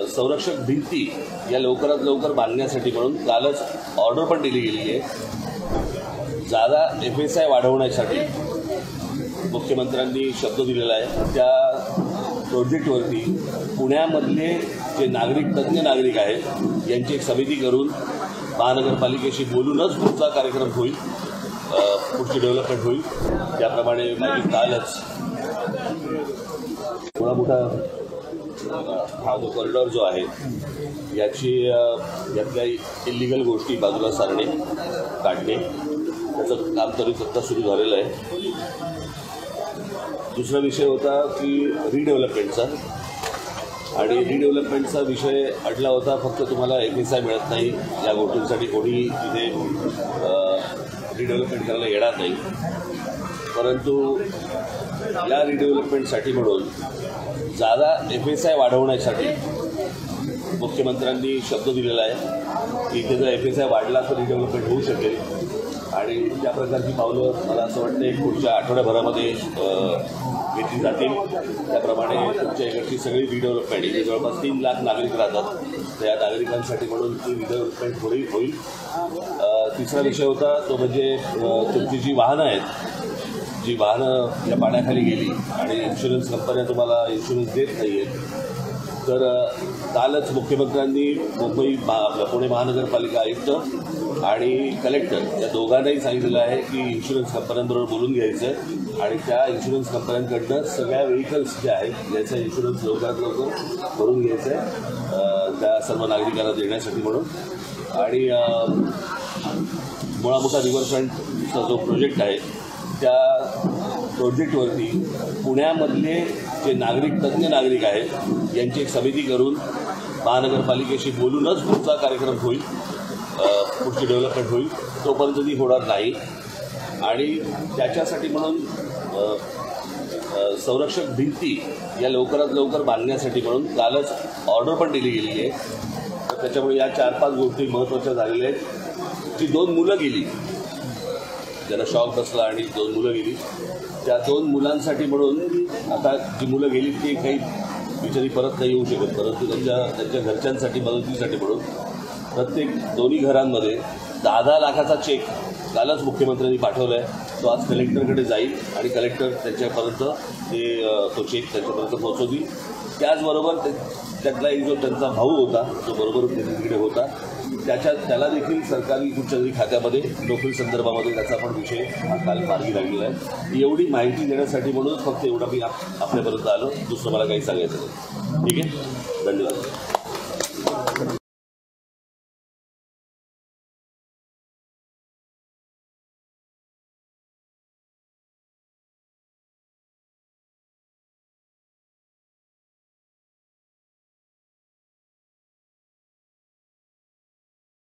संरक्षक भिंती या लवकरात लवकर बांधण्यासाठी म्हणून कालच ऑर्डर पण दिली गेलेली आहे। जादा FSI वाढवण्यासाठी मुख्यमंत्र्यांनी शब्द दिलेला आहे। त्या प्रोजेक्टवरती पुण्यामधले जे तज्ञ नागरिक आहेत यांची एक समिती करून महानगरपालिकेशी बोलूनच पुढचा कार्यक्रम होईल, पुढची डेव्हलपमेंट होईल। त्याप्रमाणे मागील कालच थोडा मोठा हा जो कॉरिडॉर जो आहे यातल्या इलिगल गोष्टी बाजूला सारणे काढणे त्याचं काम तरी सध्या सुरू झालेलं आहे। दुसरा विषय होता की रिडेव्हलपमेंटचा, आणि रिडेव्हलपमेंटचा विषय अडला होता। फक्त तुम्हाला FSI मिळत नाही या गोष्टींसाठी कोणी तिथे रिडेव्हलपमेंट करायला येणार नाही, परंतु या रिडेव्हलपमेंटसाठी म्हणून जादा FSI वाढवण्यासाठी मुख्यमंत्र्यांनी शब्द दिलेला आहे की इथे जर FSI वाढला तर रिडेव्हलपमेंट होऊ शकेल, आणि त्या प्रकारची पावलं मला असं वाटतं एक पुढच्या आठवड्याभरामध्ये घेतली जातील। त्याप्रमाणे तुमच्या इकडची सगळी रिडेव्हलपमेंट, इथे जवळपास 3 लाख नागरिक राहतात, तर या नागरिकांसाठी म्हणून ती रिडेव्हलपमेंट होईल। तिसरा विषय होता तो म्हणजे तुमची जी वाहनं आहेत, जी वाहनं या पाण्याखाली गेली आणि इन्शुरन्स कंपन्या तुम्हाला इन्शुरन्स देत नाही आहेत, तर कालच मुख्यमंत्र्यांनी पुणे महानगरपालिका आयुक्त आणि कलेक्टर या दोघांनाही सांगितलेलं आहे की इन्शुरन्स कंपन्यांबरोबर बोलून घ्यायचं आणि त्या इन्शुरन्स कंपन्यांकडनं सगळ्या व्हेकल्स ज्या आहेत ज्याचा इन्शुरन्स लवकरात लवकर करून घ्यायचं आहे त्या सर्व नागरिकांना देण्यासाठी म्हणून। आणि मोठा रिव्हरफ्रंटचा जो प्रोजेक्ट आहे त्या प्रोजेक्टवरती पुण्यामधले जे तज्ञ नागरिक आहेत यांची एक समिती करून महानगरपालिकेशी बोलूनच पुढचा कार्यक्रम होईल, पुढची डेव्हलपमेंट होईल। तोपर्यंत ती होणार नाही, आणि त्याच्यासाठी म्हणून संरक्षक भिंती या लवकरात लवकर बांधण्यासाठी म्हणून कालच ऑर्डर पण दिली गेलेली आहे। तर त्याच्यामुळे या 4-5 गोष्टी महत्त्वाच्या झालेल्या आहेत। जी 2 मुलं गेली, ज्यांना शॉक बसला आणि 2 मुलं गेली, त्या 2 मुलांसाठी म्हणून आता जी मुलं गेली ती काही बिचारी परत नाही येऊ शकत, परंतु त्यांच्या घरच्यांसाठी मदतीसाठी म्हणून प्रत्येक दोन्ही घरांमध्ये 10-10 लाखाचा चेक कालच मुख्यमंत्र्यांनी पाठवला आहे। तो आज कलेक्टरकडे जाईल आणि कलेक्टर त्यांच्यापर्यंत तो चेक त्यांच्यापर्यंत पोहोचवतील। त्याचबरोबर त्यातला एक जो त्यांचा भाऊ होता जो बरोबर तिकडे होता त्याला देखील सरकारी कुठच्यातरी खात्यामध्ये नोकरी संदर्भामध्ये त्याचा पण विषय हा काल मार्गी लागलेला आहे। एवढी माहिती देण्यासाठी म्हणून फक्त एवढा मी आपल्यापर्यंत आलो, दुसरं मला काही सांगायचं नाही। ठीक आहे, धन्यवाद।